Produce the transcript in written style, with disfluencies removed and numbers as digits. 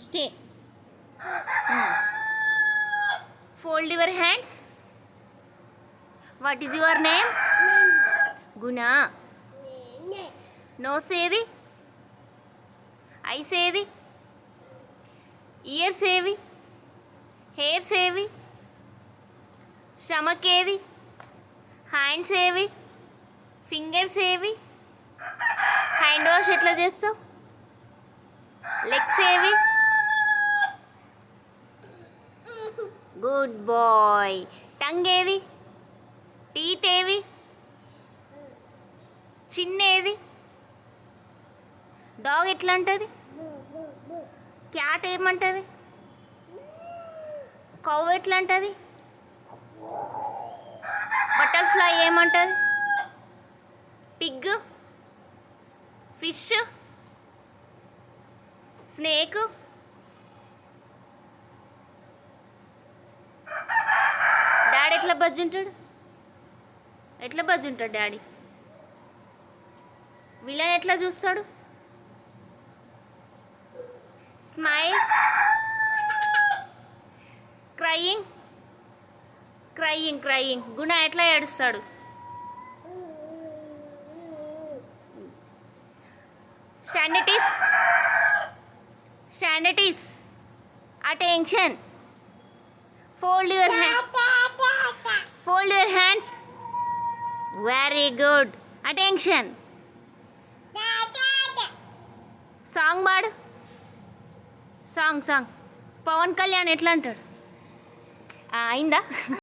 Stay. Fold your hands. What is your name? Guna. Nose ఏది? Eyes ఏది? Ears ఏవి? Hairs ఏవి? Stomach ఏది? Hands ఏవి? Fingers ఏవి? హ్యాండ్ వాష్ ఎట్లా చేస్తావు? లెగ్స్ ఏవి? Good boy. టంగ్ ఏది? టీత్ ఏవి? చిన్న ఏది? డాగ్ ఎట్లా అంటుంది? క్యాట్ ఏమంటుంది? కౌ ఎట్లా అంటుంది? బటర్ఫ్లై ఏమంటుంది? పిగ్, ఫిష్, స్నేక్, డాడీ ఎట్లా బజ్జుంటాడు? ఎట్లా బజ్జుంటాడు డాడీ? విలన్ ఎట్లా చూస్తాడు? Smile, crying, crying crying. Guna ఎట్లా ఏడుస్తాడు? Stand at ease, stand at ease. Attention. Fold your hands. Fold your hands. Very good. Attention. Song పాడు. సాంగ్ పవన్ కళ్యాణ్ ఎట్లా అంటాడు? అయిందా?